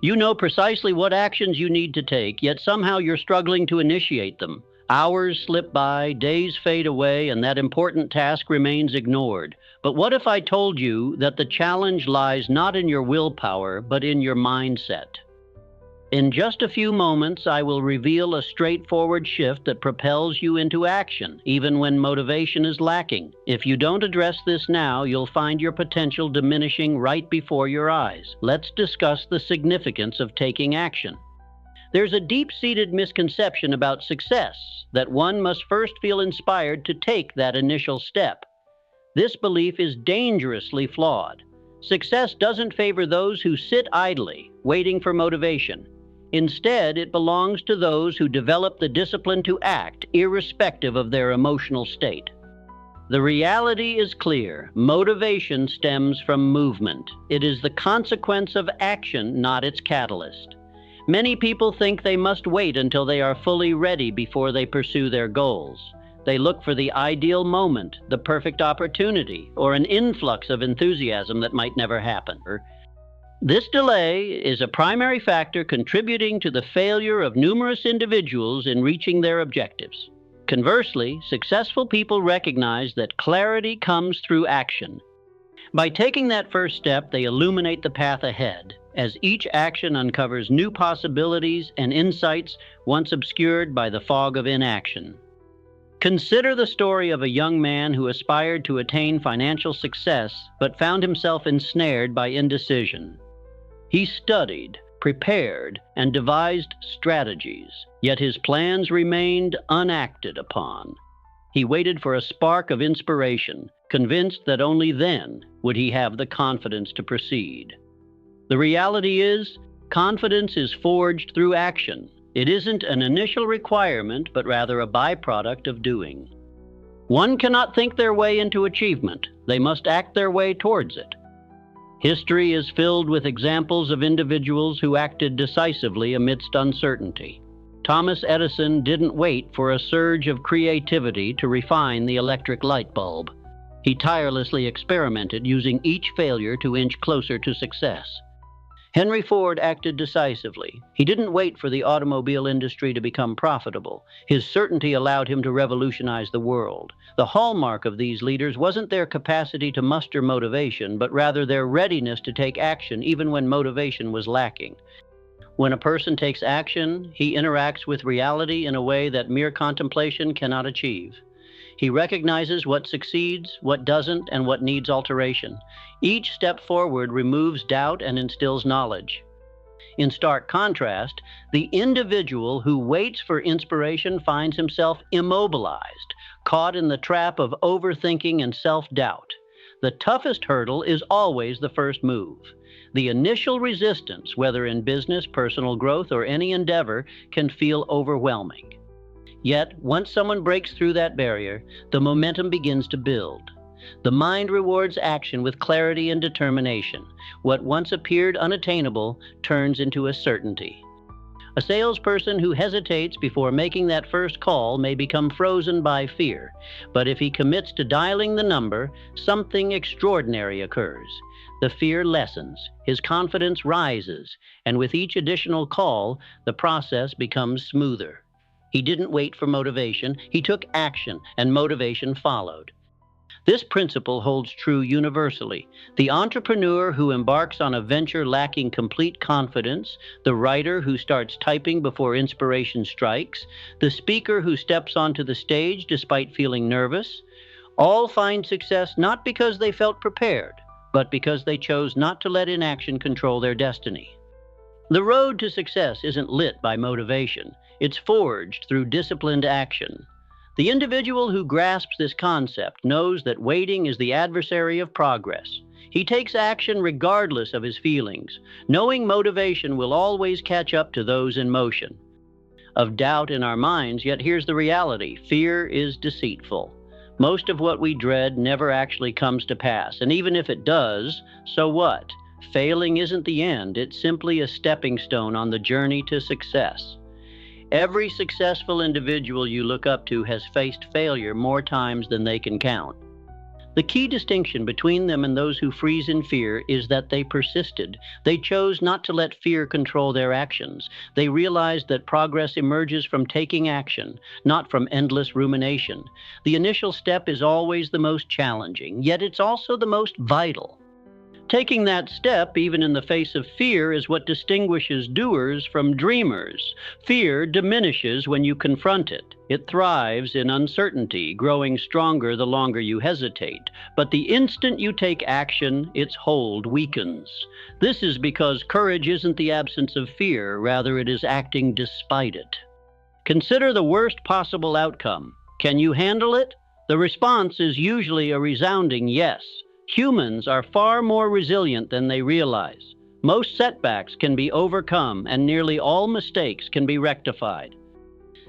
You know precisely what actions you need to take, yet somehow you're struggling to initiate them. Hours slip by, days fade away, and that important task remains ignored. But what if I told you that the challenge lies not in your willpower, but in your mindset? In just a few moments, I will reveal a straightforward shift that propels you into action, even when motivation is lacking. If you don't address this now, you'll find your potential diminishing right before your eyes. Let's discuss the significance of taking action. There's a deep-seated misconception about success, that one must first feel inspired to take that initial step. This belief is dangerously flawed. Success doesn't favor those who sit idly, waiting for motivation. Instead, it belongs to those who develop the discipline to act, irrespective of their emotional state. The reality is clear. Motivation stems from movement. It is the consequence of action, not its catalyst. Many people think they must wait until they are fully ready before they pursue their goals. They look for the ideal moment, the perfect opportunity, or an influx of enthusiasm that might never happen. This delay is a primary factor contributing to the failure of numerous individuals in reaching their objectives. Conversely, successful people recognize that clarity comes through action. By taking that first step, they illuminate the path ahead, as each action uncovers new possibilities and insights once obscured by the fog of inaction. Consider the story of a young man who aspired to attain financial success but found himself ensnared by indecision. He studied, prepared, and devised strategies, yet his plans remained unacted upon. He waited for a spark of inspiration, convinced that only then would he have the confidence to proceed. The reality is, confidence is forged through action. It isn't an initial requirement, but rather a byproduct of doing. One cannot think their way into achievement. They must act their way towards it. History is filled with examples of individuals who acted decisively amidst uncertainty. Thomas Edison didn't wait for a surge of creativity to refine the electric light bulb. He tirelessly experimented, using each failure to inch closer to success. Henry Ford acted decisively. He didn't wait for the automobile industry to become profitable. His certainty allowed him to revolutionize the world. The hallmark of these leaders wasn't their capacity to muster motivation, but rather their readiness to take action even when motivation was lacking. When a person takes action, he interacts with reality in a way that mere contemplation cannot achieve. He recognizes what succeeds, what doesn't, and what needs alteration. Each step forward removes doubt and instills knowledge. In stark contrast, the individual who waits for inspiration finds himself immobilized, caught in the trap of overthinking and self-doubt. The toughest hurdle is always the first move. The initial resistance, whether in business, personal growth, or any endeavor, can feel overwhelming. Yet, once someone breaks through that barrier, the momentum begins to build. The mind rewards action with clarity and determination. What once appeared unattainable turns into a certainty. A salesperson who hesitates before making that first call may become frozen by fear, but if he commits to dialing the number, something extraordinary occurs. The fear lessens, his confidence rises, and with each additional call, the process becomes smoother. He didn't wait for motivation, he took action, and motivation followed. This principle holds true universally. The entrepreneur who embarks on a venture lacking complete confidence, the writer who starts typing before inspiration strikes, the speaker who steps onto the stage despite feeling nervous, all find success not because they felt prepared, but because they chose not to let inaction control their destiny. The road to success isn't lit by motivation. It's forged through disciplined action. The individual who grasps this concept knows that waiting is the adversary of progress. He takes action regardless of his feelings, knowing motivation will always catch up to those in motion. Of doubt in our minds, yet here's the reality: fear is deceitful. Most of what we dread never actually comes to pass, and even if it does, so what? Failing isn't the end, it's simply a stepping stone on the journey to success. Every successful individual you look up to has faced failure more times than they can count. The key distinction between them and those who freeze in fear is that they persisted. They chose not to let fear control their actions. They realized that progress emerges from taking action, not from endless rumination. The initial step is always the most challenging, yet it's also the most vital. Taking that step, even in the face of fear, is what distinguishes doers from dreamers. Fear diminishes when you confront it. It thrives in uncertainty, growing stronger the longer you hesitate. But the instant you take action, its hold weakens. This is because courage isn't the absence of fear, rather it is acting despite it. Consider the worst possible outcome. Can you handle it? The response is usually a resounding yes. Humans are far more resilient than they realize. Most setbacks can be overcome, and nearly all mistakes can be rectified.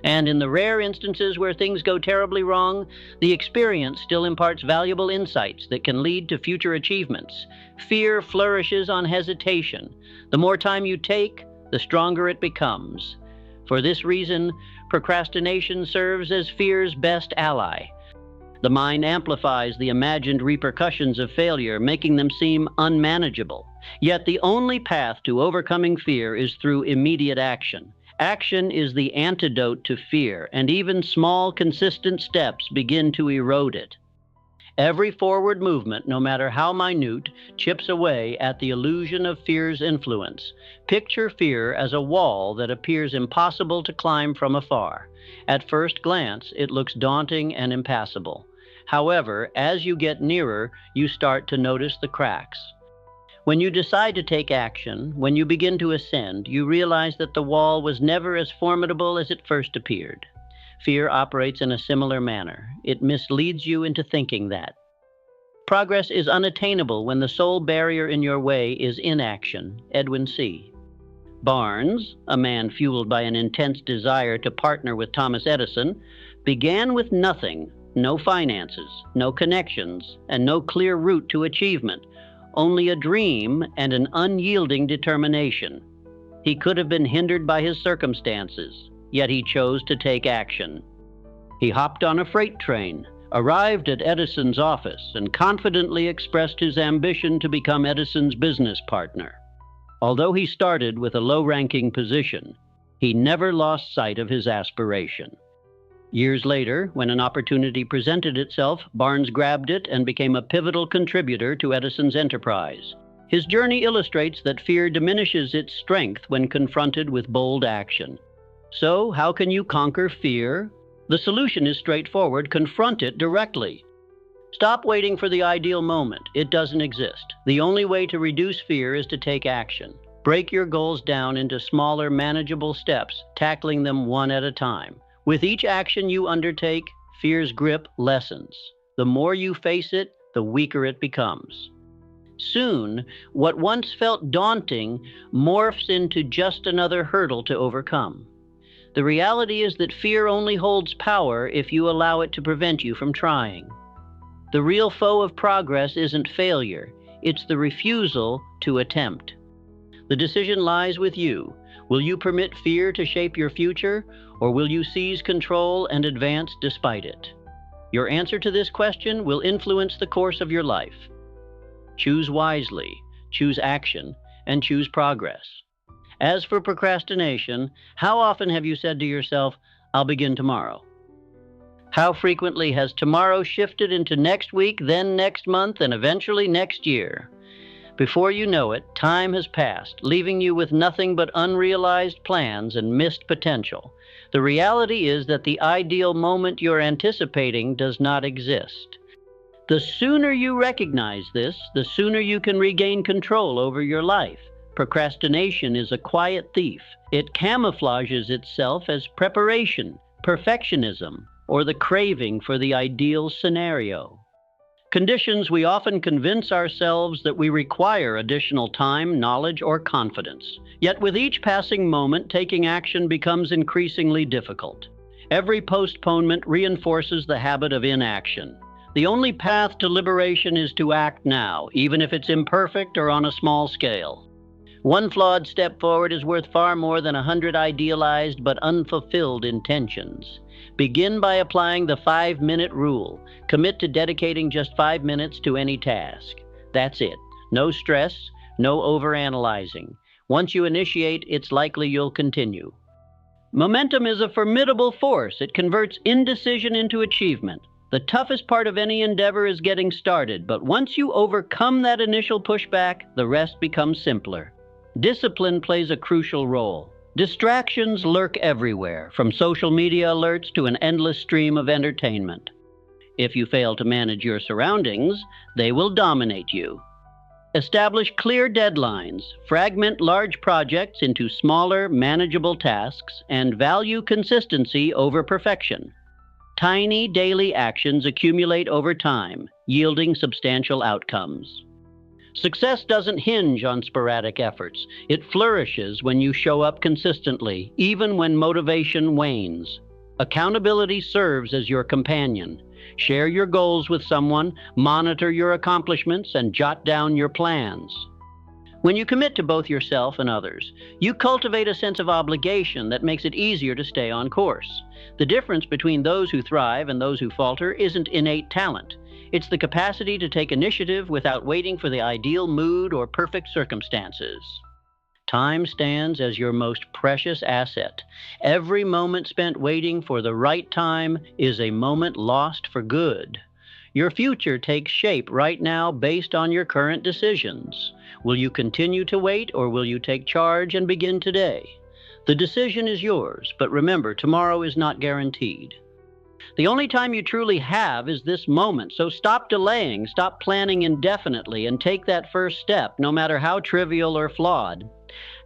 And in the rare instances where things go terribly wrong, the experience still imparts valuable insights that can lead to future achievements. Fear flourishes on hesitation. The more time you take, the stronger it becomes. For this reason, procrastination serves as fear's best ally. The mind amplifies the imagined repercussions of failure, making them seem unmanageable. Yet the only path to overcoming fear is through immediate action. Action is the antidote to fear, and even small, consistent steps begin to erode it. Every forward movement, no matter how minute, chips away at the illusion of fear's influence. Picture fear as a wall that appears impossible to climb from afar. At first glance, it looks daunting and impassable. However, as you get nearer, you start to notice the cracks. When you decide to take action, when you begin to ascend, you realize that the wall was never as formidable as it first appeared. Fear operates in a similar manner. It misleads you into thinking that. Progress is unattainable when the sole barrier in your way is inaction. Edwin C. Barnes, a man fueled by an intense desire to partner with Thomas Edison, began with nothing. No finances, no connections, and no clear route to achievement, only a dream and an unyielding determination. He could have been hindered by his circumstances, yet he chose to take action. He hopped on a freight train, arrived at Edison's office, and confidently expressed his ambition to become Edison's business partner. Although he started with a low-ranking position, he never lost sight of his aspiration. Years later, when an opportunity presented itself, Barnes grabbed it and became a pivotal contributor to Edison's enterprise. His journey illustrates that fear diminishes its strength when confronted with bold action. So, how can you conquer fear? The solution is straightforward: confront it directly. Stop waiting for the ideal moment. It doesn't exist. The only way to reduce fear is to take action. Break your goals down into smaller, manageable steps, tackling them one at a time. With each action you undertake, fear's grip lessens. The more you face it, the weaker it becomes. Soon, what once felt daunting morphs into just another hurdle to overcome. The reality is that fear only holds power if you allow it to prevent you from trying. The real foe of progress isn't failure, it's the refusal to attempt. The decision lies with you. Will you permit fear to shape your future, or will you seize control and advance despite it? Your answer to this question will influence the course of your life. Choose wisely, choose action, and choose progress. As for procrastination, how often have you said to yourself, "I'll begin tomorrow"? How frequently has tomorrow shifted into next week, then next month, and eventually next year? Before you know it, time has passed, leaving you with nothing but unrealized plans and missed potential. The reality is that the ideal moment you're anticipating does not exist. The sooner you recognize this, the sooner you can regain control over your life. Procrastination is a quiet thief. It camouflages itself as preparation, perfectionism, or the craving for the ideal scenario. Conditions we often convince ourselves that we require additional time, knowledge, or confidence. Yet with each passing moment, taking action becomes increasingly difficult. Every postponement reinforces the habit of inaction. The only path to liberation is to act now, even if it's imperfect or on a small scale. One flawed step forward is worth far more than 100 idealized but unfulfilled intentions. Begin by applying the 5-minute rule. Commit to dedicating just 5 minutes to any task. That's it. No stress, no overanalyzing. Once you initiate, it's likely you'll continue. Momentum is a formidable force. It converts indecision into achievement. The toughest part of any endeavor is getting started, but once you overcome that initial pushback, the rest becomes simpler. Discipline plays a crucial role. Distractions lurk everywhere, from social media alerts to an endless stream of entertainment. If you fail to manage your surroundings, they will dominate you. Establish clear deadlines, fragment large projects into smaller, manageable tasks, and value consistency over perfection. Tiny daily actions accumulate over time, yielding substantial outcomes. Success doesn't hinge on sporadic efforts. It flourishes when you show up consistently, even when motivation wanes. Accountability serves as your companion. Share your goals with someone, monitor your accomplishments, and jot down your plans. When you commit to both yourself and others, you cultivate a sense of obligation that makes it easier to stay on course. The difference between those who thrive and those who falter isn't innate talent. It's the capacity to take initiative without waiting for the ideal mood or perfect circumstances. Time stands as your most precious asset. Every moment spent waiting for the right time is a moment lost for good. Your future takes shape right now based on your current decisions. Will you continue to wait, or will you take charge and begin today? The decision is yours, but remember, tomorrow is not guaranteed. The only time you truly have is this moment, so stop delaying, stop planning indefinitely, and take that first step, no matter how trivial or flawed.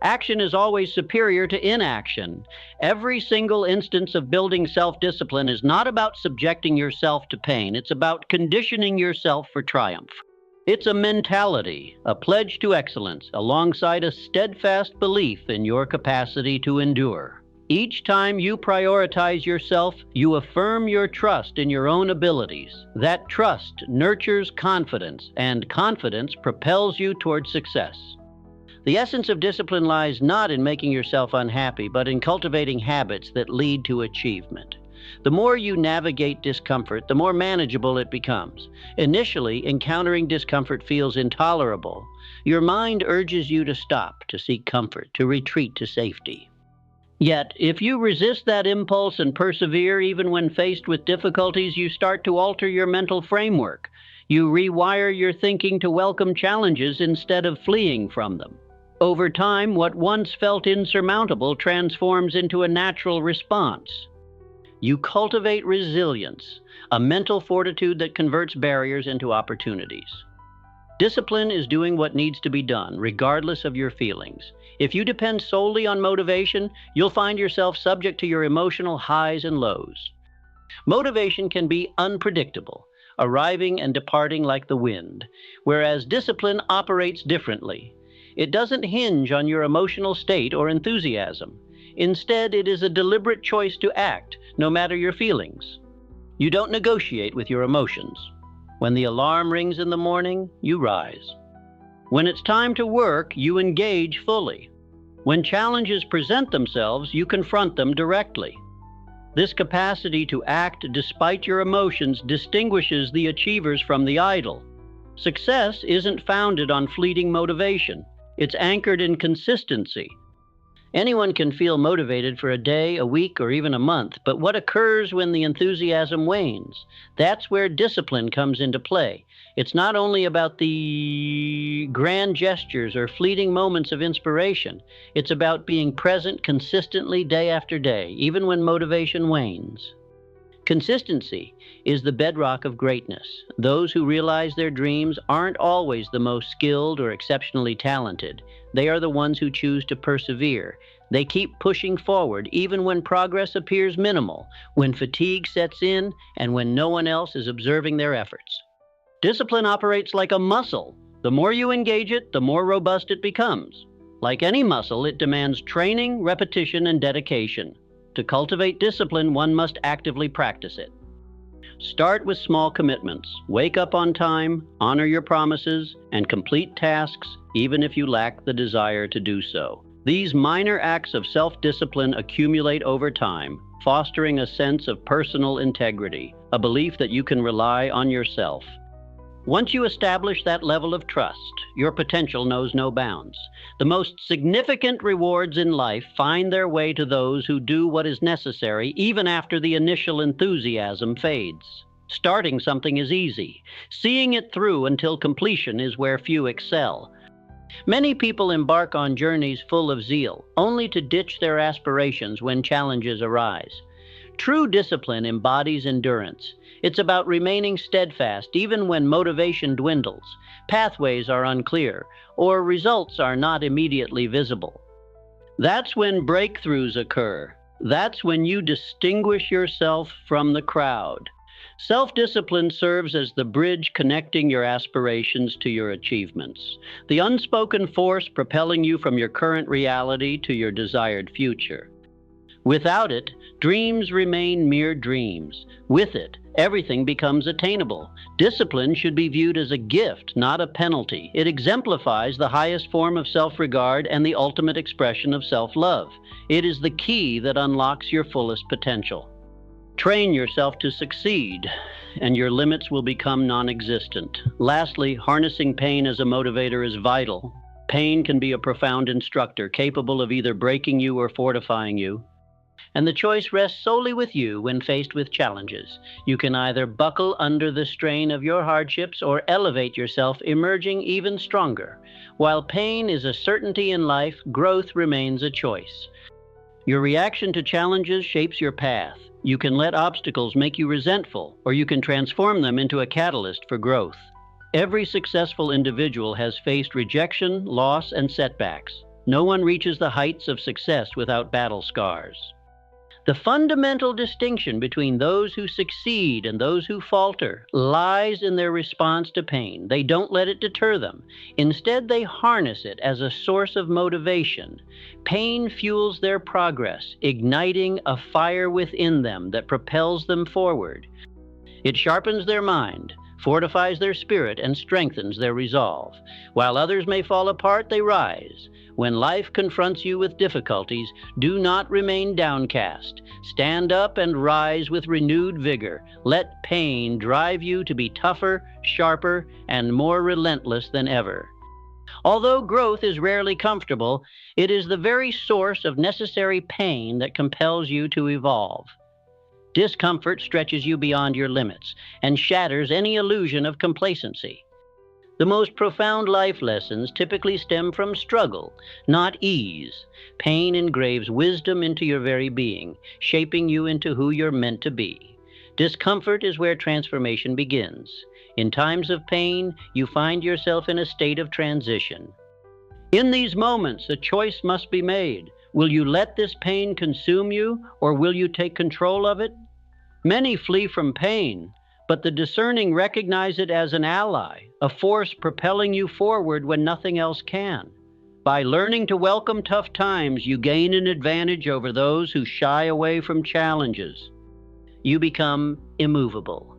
Action is always superior to inaction. Every single instance of building self-discipline is not about subjecting yourself to pain. It's about conditioning yourself for triumph. It's a mentality, a pledge to excellence, alongside a steadfast belief in your capacity to endure. Each time you prioritize yourself, you affirm your trust in your own abilities. That trust nurtures confidence, and confidence propels you toward success. The essence of discipline lies not in making yourself unhappy, but in cultivating habits that lead to achievement. The more you navigate discomfort, the more manageable it becomes. Initially, encountering discomfort feels intolerable. Your mind urges you to stop, to seek comfort, to retreat to safety. Yet, if you resist that impulse and persevere even when faced with difficulties, you start to alter your mental framework. You rewire your thinking to welcome challenges instead of fleeing from them. Over time, what once felt insurmountable transforms into a natural response. You cultivate resilience, a mental fortitude that converts barriers into opportunities. Discipline is doing what needs to be done, regardless of your feelings. If you depend solely on motivation, you'll find yourself subject to your emotional highs and lows. Motivation can be unpredictable, arriving and departing like the wind, whereas discipline operates differently. It doesn't hinge on your emotional state or enthusiasm. Instead, it is a deliberate choice to act, no matter your feelings. You don't negotiate with your emotions. When the alarm rings in the morning, you rise. When it's time to work, you engage fully. When challenges present themselves, you confront them directly. This capacity to act despite your emotions distinguishes the achievers from the idle. Success isn't founded on fleeting motivation. It's anchored in consistency. Anyone can feel motivated for a day, a week, or even a month, but what occurs when the enthusiasm wanes? That's where discipline comes into play. It's not only about the grand gestures or fleeting moments of inspiration. It's about being present consistently day after day, even when motivation wanes. Consistency is the bedrock of greatness. Those who realize their dreams aren't always the most skilled or exceptionally talented. They are the ones who choose to persevere. They keep pushing forward even when progress appears minimal, when fatigue sets in, and when no one else is observing their efforts. Discipline operates like a muscle. The more you engage it, the more robust it becomes. Like any muscle, it demands training, repetition, and dedication. To cultivate discipline, one must actively practice it. Start with small commitments. Wake up on time, honor your promises, and complete tasks even if you lack the desire to do so. These minor acts of self-discipline accumulate over time, fostering a sense of personal integrity, a belief that you can rely on yourself. Once you establish that level of trust, your potential knows no bounds. The most significant rewards in life find their way to those who do what is necessary even after the initial enthusiasm fades. Starting something is easy. Seeing it through until completion is where few excel. Many people embark on journeys full of zeal, only to ditch their aspirations when challenges arise. True discipline embodies endurance. It's about remaining steadfast even when motivation dwindles, pathways are unclear, or results are not immediately visible. That's when breakthroughs occur. That's when you distinguish yourself from the crowd. Self-discipline serves as the bridge connecting your aspirations to your achievements, the unspoken force propelling you from your current reality to your desired future. Without it, dreams remain mere dreams. With it, everything becomes attainable. Discipline should be viewed as a gift, not a penalty. It exemplifies the highest form of self-regard and the ultimate expression of self-love. It is the key that unlocks your fullest potential. Train yourself to succeed, and your limits will become non-existent. Lastly, harnessing pain as a motivator is vital. Pain can be a profound instructor, capable of either breaking you or fortifying you. And the choice rests solely with you when faced with challenges. You can either buckle under the strain of your hardships or elevate yourself, emerging even stronger. While pain is a certainty in life, growth remains a choice. Your reaction to challenges shapes your path. You can let obstacles make you resentful, or you can transform them into a catalyst for growth. Every successful individual has faced rejection, loss, and setbacks. No one reaches the heights of success without battle scars. The fundamental distinction between those who succeed and those who falter lies in their response to pain. They don't let it deter them. Instead, they harness it as a source of motivation. Pain fuels their progress, igniting a fire within them that propels them forward. It sharpens their mind, fortifies their spirit, and strengthens their resolve. While others may fall apart, they rise. When life confronts you with difficulties, do not remain downcast. Stand up and rise with renewed vigor. Let pain drive you to be tougher, sharper, and more relentless than ever. Although growth is rarely comfortable, it is the very source of necessary pain that compels you to evolve. Discomfort stretches you beyond your limits and shatters any illusion of complacency. The most profound life lessons typically stem from struggle, not ease. Pain engraves wisdom into your very being, shaping you into who you're meant to be. Discomfort is where transformation begins. In times of pain, you find yourself in a state of transition. In these moments, a choice must be made. Will you let this pain consume you, or will you take control of it? Many flee from pain, but the discerning recognize it as an ally, a force propelling you forward when nothing else can. By learning to welcome tough times, you gain an advantage over those who shy away from challenges. You become immovable.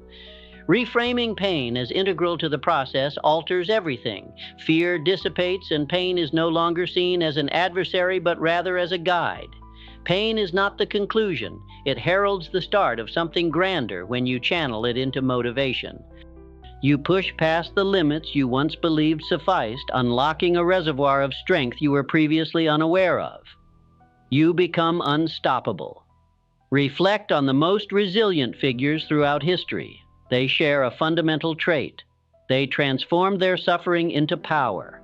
Reframing pain as integral to the process alters everything. Fear dissipates, and pain is no longer seen as an adversary, but rather as a guide. Pain is not the conclusion. It heralds the start of something grander when you channel it into motivation. You push past the limits you once believed sufficed, unlocking a reservoir of strength you were previously unaware of. You become unstoppable. Reflect on the most resilient figures throughout history. They share a fundamental trait. They transformed their suffering into power.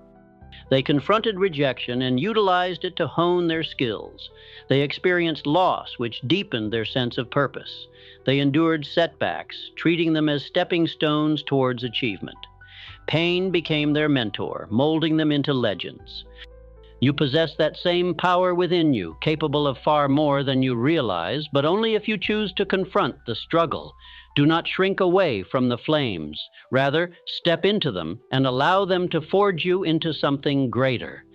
They confronted rejection and utilized it to hone their skills. They experienced loss, which deepened their sense of purpose. They endured setbacks, treating them as stepping stones towards achievement. Pain became their mentor, molding them into legends. You possess that same power within you, capable of far more than you realize, but only if you choose to confront the struggle. Do not shrink away from the flames. Rather, step into them and allow them to forge you into something greater.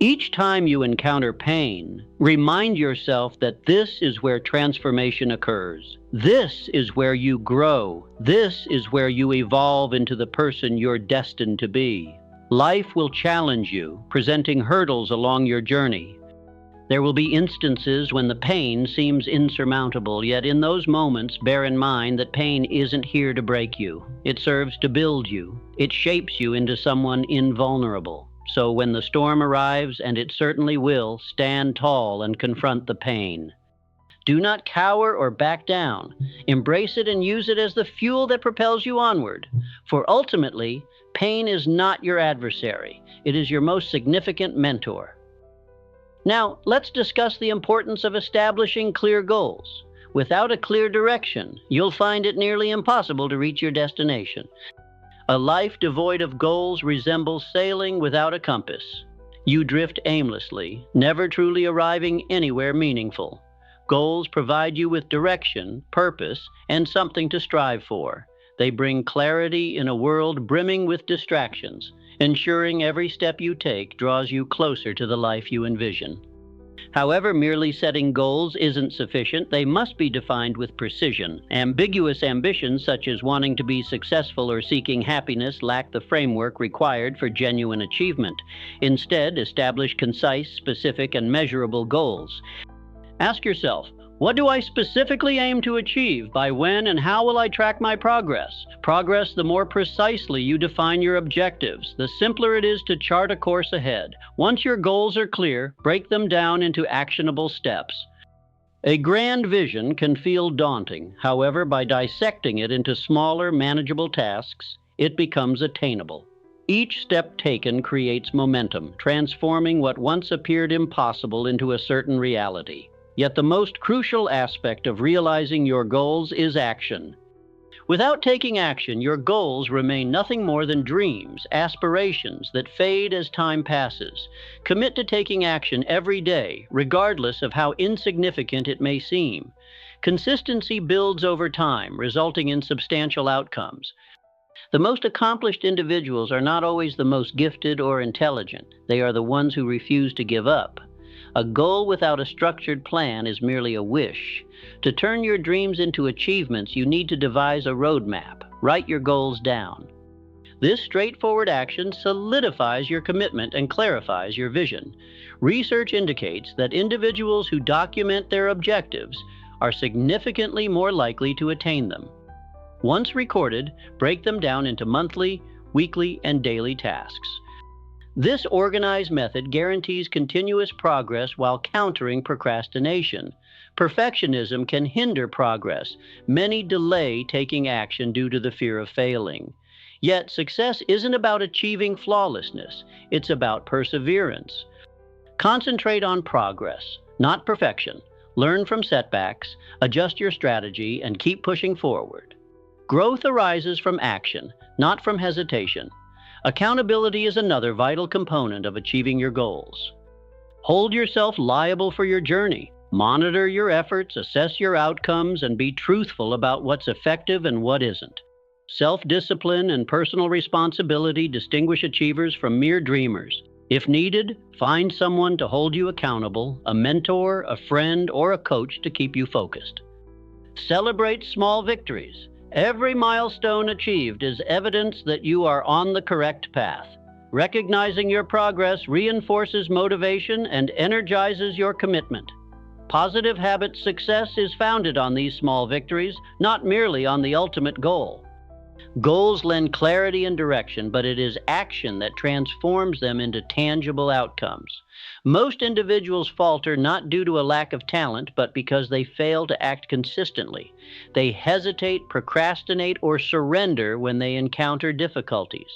Each time you encounter pain, remind yourself that this is where transformation occurs. This is where you grow. This is where you evolve into the person you're destined to be. Life will challenge you, presenting hurdles along your journey. There will be instances when the pain seems insurmountable, yet in those moments, bear in mind that pain isn't here to break you. It serves to build you. It shapes you into someone invulnerable. So when the storm arrives, and it certainly will, stand tall and confront the pain. Do not cower or back down. Embrace it and use it as the fuel that propels you onward. For ultimately, pain is not your adversary. It is your most significant mentor. Now, let's discuss the importance of establishing clear goals. Without a clear direction, you'll find it nearly impossible to reach your destination. A life devoid of goals resembles sailing without a compass. You drift aimlessly, never truly arriving anywhere meaningful. Goals provide you with direction, purpose, and something to strive for. They bring clarity in a world brimming with distractions, ensuring every step you take draws you closer to the life you envision. However, merely setting goals isn't sufficient. They must be defined with precision. Ambiguous ambitions, such as wanting to be successful or seeking happiness, lack the framework required for genuine achievement. Instead, establish concise, specific, and measurable goals. Ask yourself, what do I specifically aim to achieve? By when and how will I track my progress? Progress, the more precisely you define your objectives, the simpler it is to chart a course ahead. Once your goals are clear, break them down into actionable steps. A grand vision can feel daunting. However, by dissecting it into smaller, manageable tasks, it becomes attainable. Each step taken creates momentum, transforming what once appeared impossible into a certain reality. Yet the most crucial aspect of realizing your goals is action. Without taking action, your goals remain nothing more than dreams, aspirations that fade as time passes. Commit to taking action every day, regardless of how insignificant it may seem. Consistency builds over time, resulting in substantial outcomes. The most accomplished individuals are not always the most gifted or intelligent. They are the ones who refuse to give up. A goal without a structured plan is merely a wish. To turn your dreams into achievements, you need to devise a roadmap. Write your goals down. This straightforward action solidifies your commitment and clarifies your vision. Research indicates that individuals who document their objectives are significantly more likely to attain them. Once recorded, break them down into monthly, weekly, and daily tasks. This organized method guarantees continuous progress while countering procrastination. Perfectionism can hinder progress. Many delay taking action due to the fear of failing. Yet, success isn't about achieving flawlessness. It's about perseverance. Concentrate on progress, not perfection. Learn from setbacks, adjust your strategy, and keep pushing forward. Growth arises from action, not from hesitation. Accountability is another vital component of achieving your goals. Hold yourself liable for your journey. Monitor your efforts, assess your outcomes, and be truthful about what's effective and what isn't. Self-discipline and personal responsibility distinguish achievers from mere dreamers. If needed, find someone to hold you accountable, a mentor, a friend, or a coach to keep you focused. Celebrate small victories. Every milestone achieved is evidence that you are on the correct path. Recognizing your progress reinforces motivation and energizes your commitment. Positive habit success is founded on these small victories, not merely on the ultimate goal. Goals lend clarity and direction, but it is action that transforms them into tangible outcomes. Most individuals falter not due to a lack of talent, but because they fail to act consistently. They hesitate, procrastinate, or surrender when they encounter difficulties.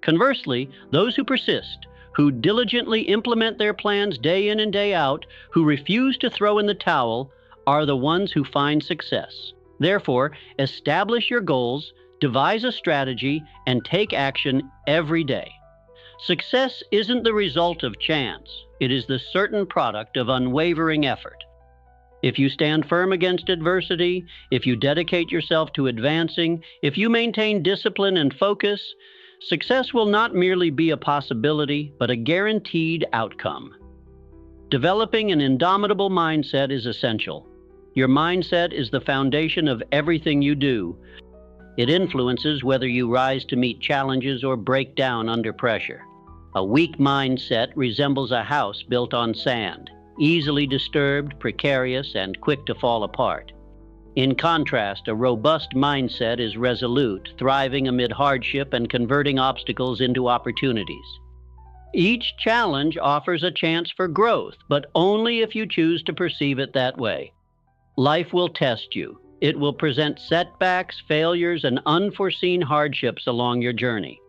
Conversely, those who persist, who diligently implement their plans day in and day out, who refuse to throw in the towel, are the ones who find success. Therefore, establish your goals, devise a strategy, and take action every day. Success isn't the result of chance. It is the certain product of unwavering effort. If you stand firm against adversity, if you dedicate yourself to advancing, if you maintain discipline and focus, Success will not merely be a possibility, but a guaranteed outcome. Developing an indomitable mindset is essential. Your mindset is the foundation of everything you do. It influences whether you rise to meet challenges or break down under pressure. A weak mindset resembles a house built on sand, easily disturbed, precarious, and quick to fall apart. In contrast, a robust mindset is resolute, thriving amid hardship and converting obstacles into opportunities. Each challenge offers a chance for growth, but only if you choose to perceive it that way. Life will test you. It will present setbacks, failures, and unforeseen hardships along your journey.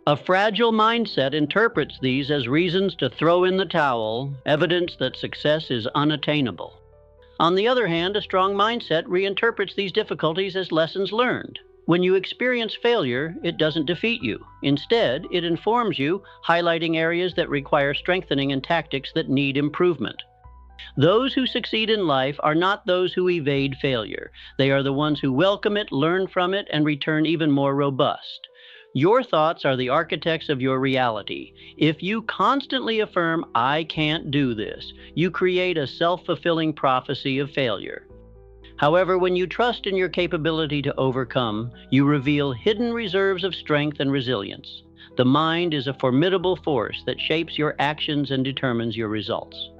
A fragile mindset interprets these as reasons to throw in the towel, evidence that success is unattainable. On the other hand, a strong mindset reinterprets these difficulties as lessons learned. When you experience failure, it doesn't defeat you. Instead, it informs you, highlighting areas that require strengthening and tactics that need improvement. Those who succeed in life are not those who evade failure. They are the ones who welcome it, learn from it, and return even more robust. Your thoughts are the architects of your reality. If you constantly affirm, "I can't do this," you create a self-fulfilling prophecy of failure. However, when you trust in your capability to overcome, you reveal hidden reserves of strength and resilience. The mind is a formidable force that shapes your actions and determines your results.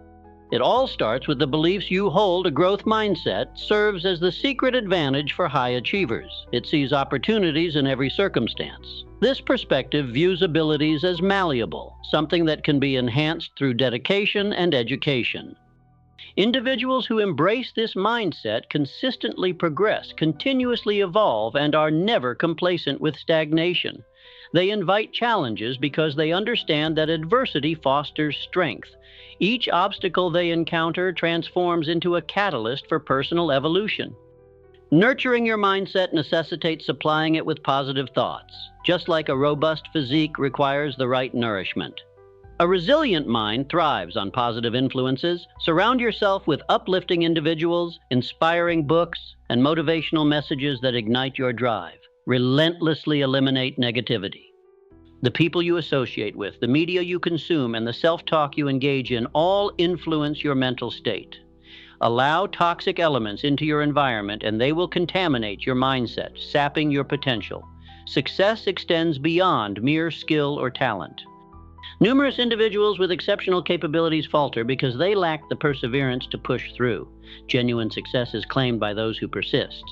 It all starts with the beliefs you hold. A growth mindset serves as the secret advantage for high achievers. It sees opportunities in every circumstance. This perspective views abilities as malleable, something that can be enhanced through dedication and education. Individuals who embrace this mindset consistently progress, continuously evolve, and are never complacent with stagnation. They invite challenges because they understand that adversity fosters strength. Each obstacle they encounter transforms into a catalyst for personal evolution. Nurturing your mindset necessitates supplying it with positive thoughts, just like a robust physique requires the right nourishment. A resilient mind thrives on positive influences. Surround yourself with uplifting individuals, inspiring books, and motivational messages that ignite your drive. Relentlessly eliminate negativity. The people you associate with, the media you consume, and the self-talk you engage in all influence your mental state. Allow toxic elements into your environment and they will contaminate your mindset, sapping your potential. Success extends beyond mere skill or talent. Numerous individuals with exceptional capabilities falter because they lack the perseverance to push through. Genuine success is claimed by those who persist.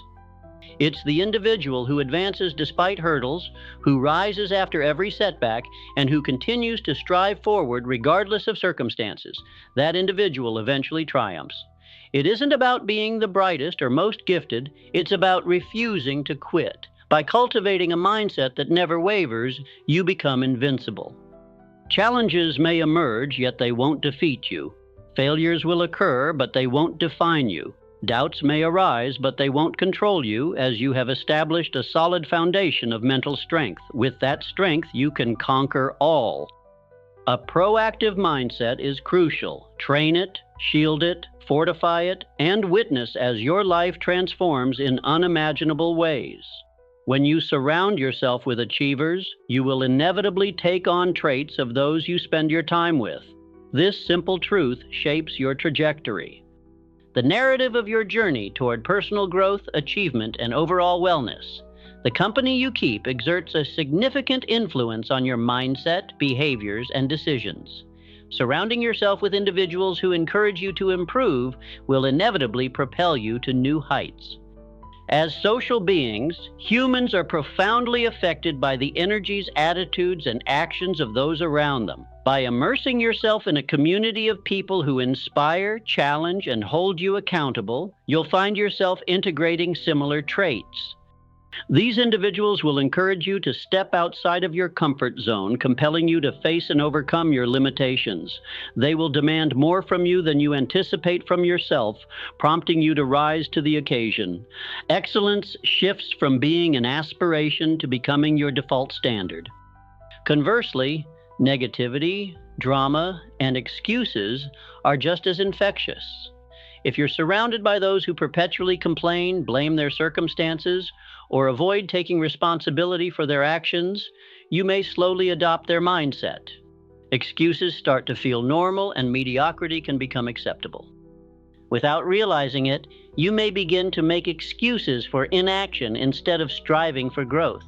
It's the individual who advances despite hurdles, who rises after every setback, and who continues to strive forward regardless of circumstances. That individual eventually triumphs. It isn't about being the brightest or most gifted, it's about refusing to quit. By cultivating a mindset that never wavers, you become invincible. Challenges may emerge, yet they won't defeat you. Failures will occur, but they won't define you. Doubts may arise, but they won't control you, as you have established a solid foundation of mental strength. With that strength, you can conquer all. A proactive mindset is crucial. Train it, shield it, fortify it, and witness as your life transforms in unimaginable ways. When you surround yourself with achievers, you will inevitably take on traits of those you spend your time with. This simple truth shapes your trajectory. The narrative of your journey toward personal growth, achievement, and overall wellness. The company you keep exerts a significant influence on your mindset, behaviors, and decisions. Surrounding yourself with individuals who encourage you to improve will inevitably propel you to new heights. As social beings, humans are profoundly affected by the energies, attitudes, and actions of those around them. By immersing yourself in a community of people who inspire, challenge, and hold you accountable, you'll find yourself integrating similar traits. These individuals will encourage you to step outside of your comfort zone, compelling you to face and overcome your limitations. They will demand more from you than you anticipate from yourself, prompting you to rise to the occasion. Excellence shifts from being an aspiration to becoming your default standard. Conversely, negativity, drama, and excuses are just as infectious. If you're surrounded by those who perpetually complain, blame their circumstances, or avoid taking responsibility for their actions, you may slowly adopt their mindset. Excuses start to feel normal and mediocrity can become acceptable. Without realizing it, you may begin to make excuses for inaction instead of striving for growth.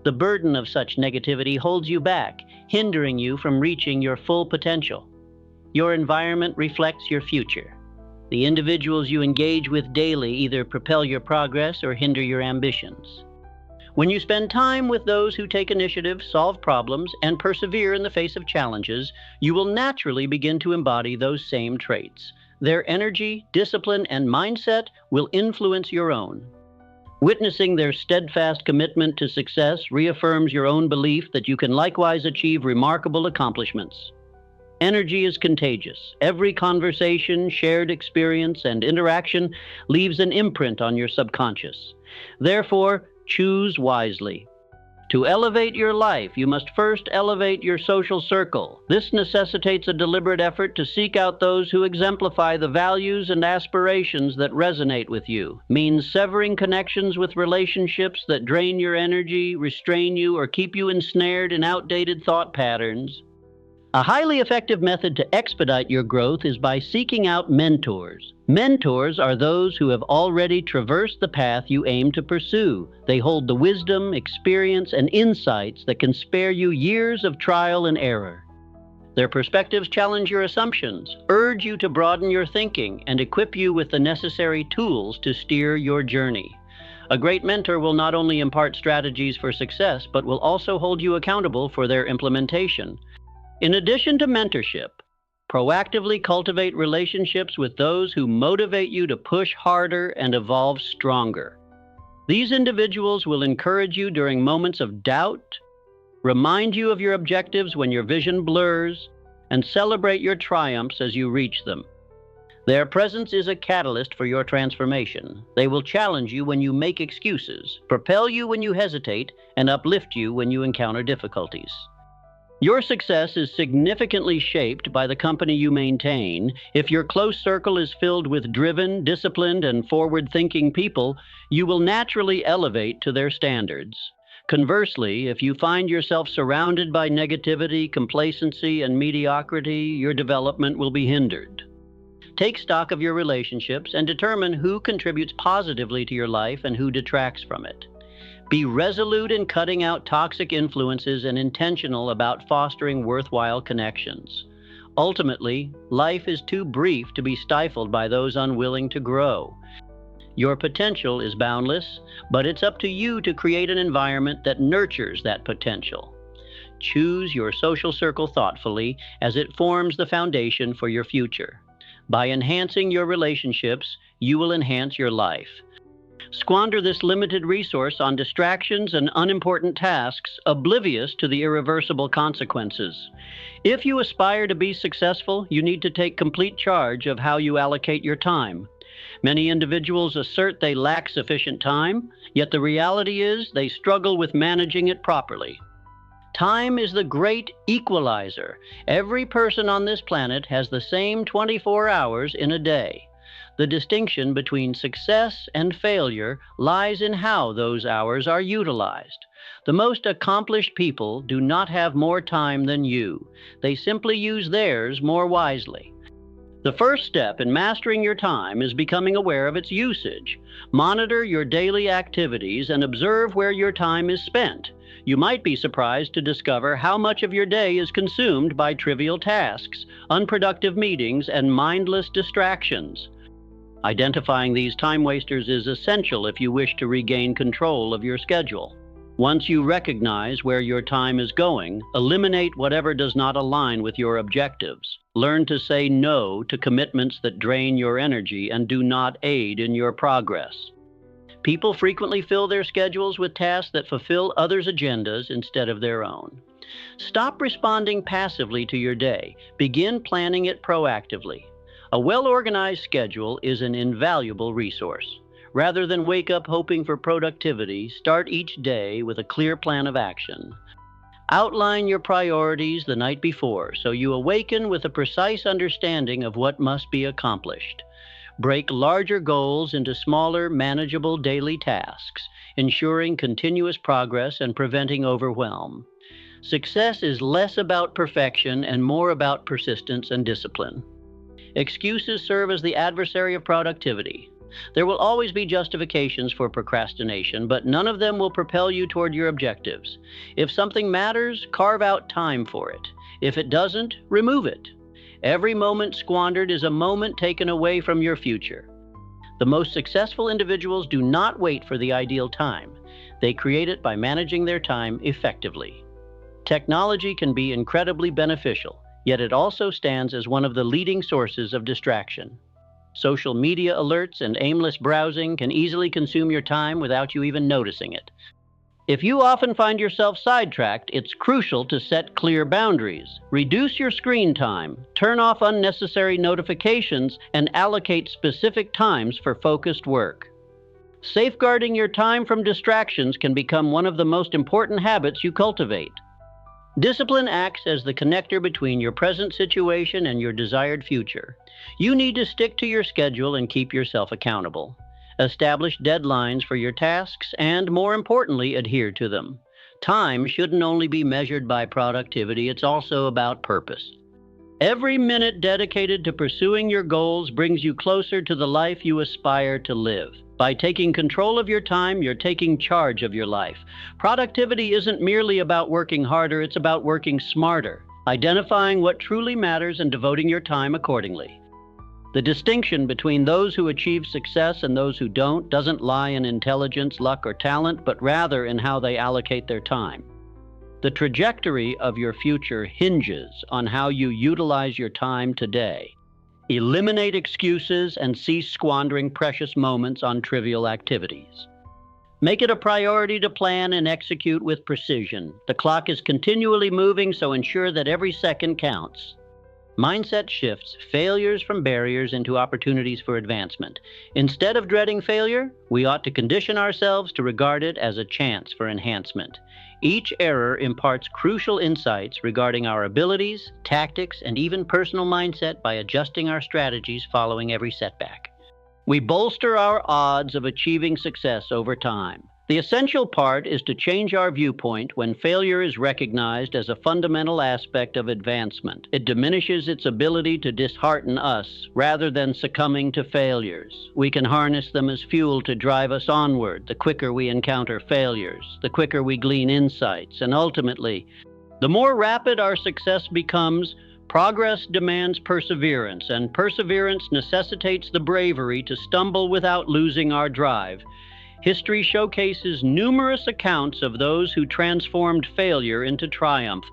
The burden of such negativity holds you back, hindering you from reaching your full potential. Your environment reflects your future. The individuals you engage with daily either propel your progress or hinder your ambitions. When you spend time with those who take initiative, solve problems, and persevere in the face of challenges, you will naturally begin to embody those same traits. Their energy, discipline, and mindset will influence your own. Witnessing their steadfast commitment to success reaffirms your own belief that you can likewise achieve remarkable accomplishments. Energy is contagious. Every conversation, shared experience, and interaction leaves an imprint on your subconscious. Therefore, choose wisely. To elevate your life, you must first elevate your social circle. This necessitates a deliberate effort to seek out those who exemplify the values and aspirations that resonate with you. Means severing connections with relationships that drain your energy, restrain you, or keep you ensnared in outdated thought patterns. A highly effective method to expedite your growth is by seeking out mentors. Mentors are those who have already traversed the path you aim to pursue. They hold the wisdom, experience, and insights that can spare you years of trial and error. Their perspectives challenge your assumptions, urge you to broaden your thinking, and equip you with the necessary tools to steer your journey. A great mentor will not only impart strategies for success, but will also hold you accountable for their implementation. In addition to mentorship, proactively cultivate relationships with those who motivate you to push harder and evolve stronger. These individuals will encourage you during moments of doubt, remind you of your objectives when your vision blurs, and celebrate your triumphs as you reach them. Their presence is a catalyst for your transformation. They will challenge you when you make excuses, propel you when you hesitate, and uplift you when you encounter difficulties. Your success is significantly shaped by the company you maintain. If your close circle is filled with driven, disciplined, and forward-thinking people, you will naturally elevate to their standards. Conversely, if you find yourself surrounded by negativity, complacency, and mediocrity, your development will be hindered. Take stock of your relationships and determine who contributes positively to your life and who detracts from it. Be resolute in cutting out toxic influences and intentional about fostering worthwhile connections. Ultimately, life is too brief to be stifled by those unwilling to grow. Your potential is boundless, but it's up to you to create an environment that nurtures that potential. Choose your social circle thoughtfully, as it forms the foundation for your future. By enhancing your relationships, you will enhance your life. Squander this limited resource on distractions and unimportant tasks, oblivious to the irreversible consequences. If you aspire to be successful, you need to take complete charge of how you allocate your time. Many individuals assert they lack sufficient time, yet the reality is they struggle with managing it properly. Time is the great equalizer. Every person on this planet has the same 24 hours in a day. The distinction between success and failure lies in how those hours are utilized. The most accomplished people do not have more time than you. They simply use theirs more wisely. The first step in mastering your time is becoming aware of its usage. Monitor your daily activities and observe where your time is spent. You might be surprised to discover how much of your day is consumed by trivial tasks, unproductive meetings, and mindless distractions. Identifying these time wasters is essential if you wish to regain control of your schedule. Once you recognize where your time is going, eliminate whatever does not align with your objectives. Learn to say no to commitments that drain your energy and do not aid in your progress. People frequently fill their schedules with tasks that fulfill others' agendas instead of their own. Stop responding passively to your day. Begin planning it proactively. A well-organized schedule is an invaluable resource. Rather than wake up hoping for productivity, start each day with a clear plan of action. Outline your priorities the night before so you awaken with a precise understanding of what must be accomplished. Break larger goals into smaller, manageable daily tasks, ensuring continuous progress and preventing overwhelm. Success is less about perfection and more about persistence and discipline. Excuses serve as the adversary of productivity. There will always be justifications for procrastination, but none of them will propel you toward your objectives. If something matters, carve out time for it. If it doesn't, remove it. Every moment squandered is a moment taken away from your future. The most successful individuals do not wait for the ideal time. They create it by managing their time effectively. Technology can be incredibly beneficial, yet it also stands as one of the leading sources of distraction. Social media alerts and aimless browsing can easily consume your time without you even noticing it. If you often find yourself sidetracked, it's crucial to set clear boundaries. Reduce your screen time, turn off unnecessary notifications, and allocate specific times for focused work. Safeguarding your time from distractions can become one of the most important habits you cultivate. Discipline acts as the connector between your present situation and your desired future. You need to stick to your schedule and keep yourself accountable. Establish deadlines for your tasks and, more importantly, adhere to them. Time shouldn't only be measured by productivity, it's also about purpose. Every minute dedicated to pursuing your goals brings you closer to the life you aspire to live. By taking control of your time, you're taking charge of your life. Productivity isn't merely about working harder, it's about working smarter, identifying what truly matters and devoting your time accordingly. The distinction between those who achieve success and those who don't doesn't lie in intelligence, luck, or talent, but rather in how they allocate their time. The trajectory of your future hinges on how you utilize your time today. Eliminate excuses and cease squandering precious moments on trivial activities. Make it a priority to plan and execute with precision. The clock is continually moving, so ensure that every second counts. Mindset shifts failures from barriers into opportunities for advancement. Instead of dreading failure, we ought to condition ourselves to regard it as a chance for enhancement. Each error imparts crucial insights regarding our abilities, tactics, and even personal mindset by adjusting our strategies following every setback. We bolster our odds of achieving success over time. The essential part is to change our viewpoint when failure is recognized as a fundamental aspect of advancement. It diminishes its ability to dishearten us rather than succumbing to failures. We can harness them as fuel to drive us onward. The quicker we encounter failures, the quicker we glean insights, and ultimately, the more rapid our success becomes. Progress demands perseverance, and perseverance necessitates the bravery to stumble without losing our drive. History showcases numerous accounts of those who transformed failure into triumph.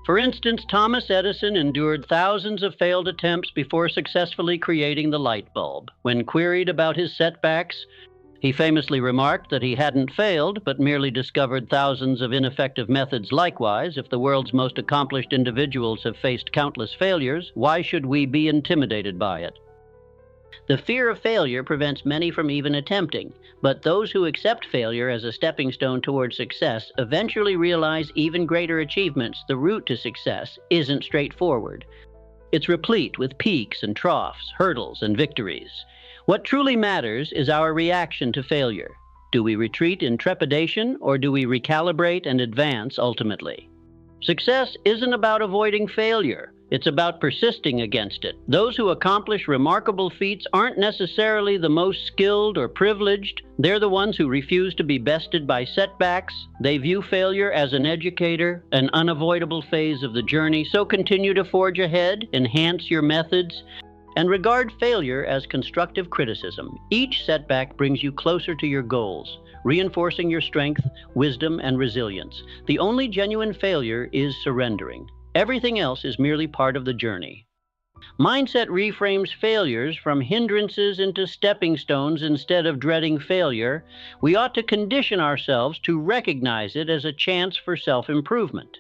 For instance, Thomas Edison endured thousands of failed attempts before successfully creating the light bulb. When queried about his setbacks, he famously remarked that he hadn't failed, but merely discovered thousands of ineffective methods likewise. If the world's most accomplished individuals have faced countless failures, why should we be intimidated by it? The fear of failure prevents many from even attempting, but those who accept failure as a stepping stone toward success eventually realize even greater achievements. The route to success isn't straightforward. It's replete with peaks and troughs, hurdles and victories. What truly matters is our reaction to failure. Do we retreat in trepidation, or do we recalibrate and advance ultimately? Success isn't about avoiding failure. It's about persisting against it. Those who accomplish remarkable feats aren't necessarily the most skilled or privileged. They're the ones who refuse to be bested by setbacks. They view failure as an educator, an unavoidable phase of the journey. So continue to forge ahead, enhance your methods, and regard failure as constructive criticism. Each setback brings you closer to your goals, reinforcing your strength, wisdom, and resilience. The only genuine failure is surrendering. Everything else is merely part of the journey. Mindset reframes failures from hindrances into stepping stones. Instead of dreading failure, we ought to condition ourselves to recognize it as a chance for self-improvement.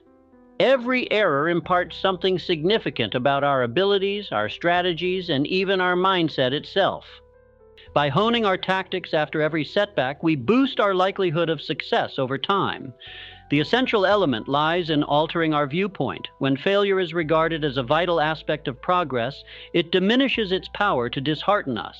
Every error imparts something significant about our abilities, our strategies, and even our mindset itself. By honing our tactics after every setback, we boost our likelihood of success over time. The essential element lies in altering our viewpoint. When failure is regarded as a vital aspect of progress, it diminishes its power to dishearten us.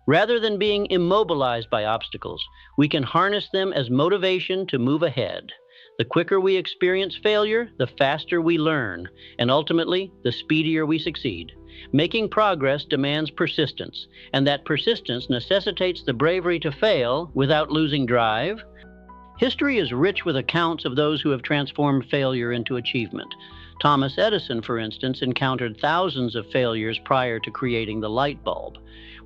Rather than being immobilized by obstacles, we can harness them as motivation to move ahead. The quicker we experience failure, the faster we learn, and ultimately, the speedier we succeed. Making progress demands persistence, and that persistence necessitates the bravery to fail without losing drive. History is rich with accounts of those who have transformed failure into achievement. Thomas Edison, for instance, encountered thousands of failures prior to creating the light bulb.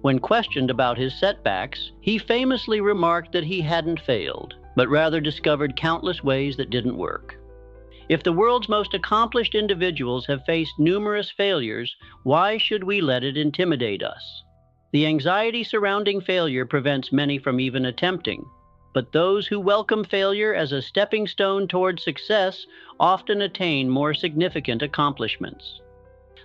When questioned about his setbacks, he famously remarked that he hadn't failed, but rather discovered countless ways that didn't work. If the world's most accomplished individuals have faced numerous failures, why should we let it intimidate us? The anxiety surrounding failure prevents many from even attempting, but those who welcome failure as a stepping stone toward success often attain more significant accomplishments.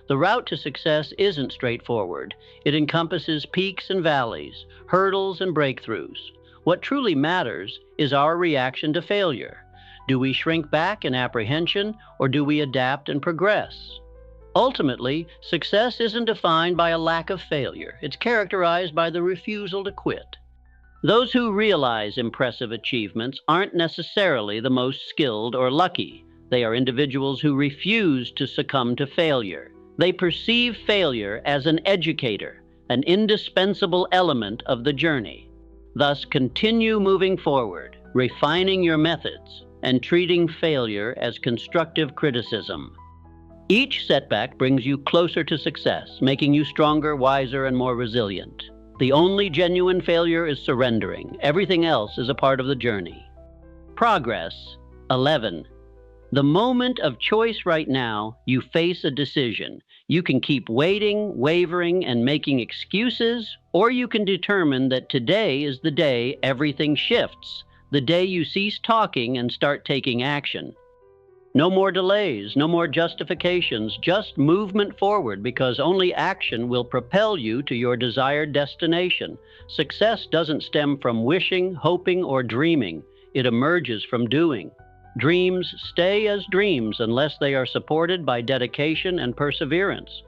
The route to success isn't straightforward. It encompasses peaks and valleys, hurdles and breakthroughs. What truly matters is our reaction to failure. Do we shrink back in apprehension, or do we adapt and progress? Ultimately, success isn't defined by a lack of failure. It's characterized by the refusal to quit. Those who realize impressive achievements aren't necessarily the most skilled or lucky. They are individuals who refuse to succumb to failure. They perceive failure as an educator, an indispensable element of the journey. Thus, continue moving forward, refining your methods, and treating failure as constructive criticism. Each setback brings you closer to success, making you stronger, wiser, and more resilient. The only genuine failure is surrendering. Everything else is a part of the journey. Progress. 11. The moment of choice right now, you face a decision. You can keep waiting, wavering, and making excuses, or you can determine that today is the day everything shifts, the day you cease talking and start taking action. No more delays, no more justifications, just movement forward, because only action will propel you to your desired destination. Success doesn't stem from wishing, hoping, or dreaming. It emerges from doing. Dreams stay as dreams unless they are supported by dedication and perseverance.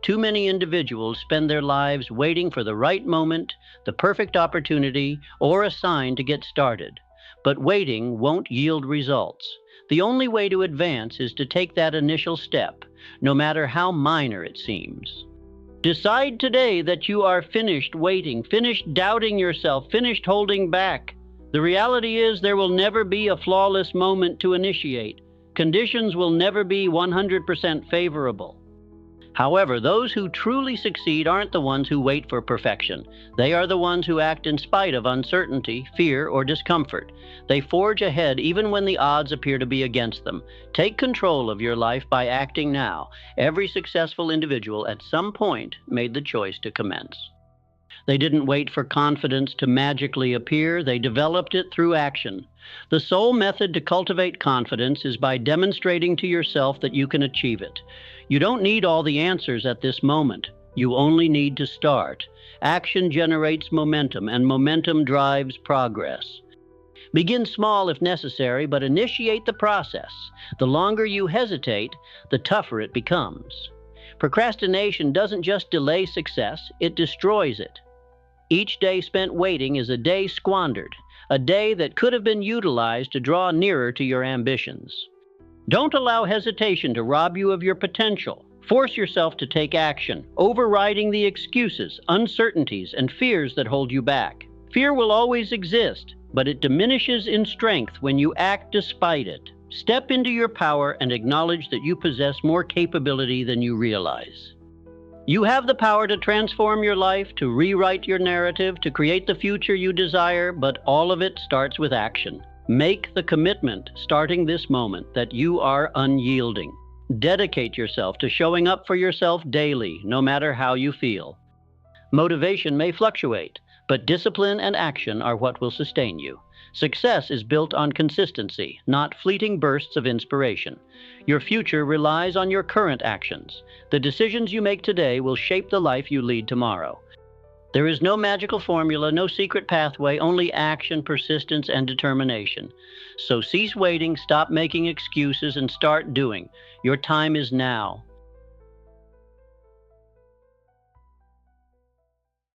Too many individuals spend their lives waiting for the right moment, the perfect opportunity, or a sign to get started. But waiting won't yield results. The only way to advance is to take that initial step, no matter how minor it seems. Decide today that you are finished waiting, finished doubting yourself, finished holding back. The reality is there will never be a flawless moment to initiate. Conditions will never be 100% favorable. However, those who truly succeed aren't the ones who wait for perfection. They are the ones who act in spite of uncertainty, fear, or discomfort. They forge ahead even when the odds appear to be against them. Take control of your life by acting now. Every successful individual at some point made the choice to commence. They didn't wait for confidence to magically appear. They developed it through action. The sole method to cultivate confidence is by demonstrating to yourself that you can achieve it. You don't need all the answers at this moment. You only need to start. Action generates momentum, and momentum drives progress. Begin small if necessary, but initiate the process. The longer you hesitate, the tougher it becomes. Procrastination doesn't just delay success, it destroys it. Each day spent waiting is a day squandered, a day that could have been utilized to draw nearer to your ambitions. Don't allow hesitation to rob you of your potential. Force yourself to take action, overriding the excuses, uncertainties, and fears that hold you back. Fear will always exist, but it diminishes in strength when you act despite it. Step into your power and acknowledge that you possess more capability than you realize. You have the power to transform your life, to rewrite your narrative, to create the future you desire, but all of it starts with action. Make the commitment, starting this moment, that you are unyielding. Dedicate yourself to showing up for yourself daily, no matter how you feel. Motivation may fluctuate, but discipline and action are what will sustain you. Success is built on consistency, not fleeting bursts of inspiration. Your future relies on your current actions. The decisions you make today will shape the life you lead tomorrow. There is no magical formula, no secret pathway, only action, persistence, and determination. So cease waiting, stop making excuses, and start doing. Your time is now.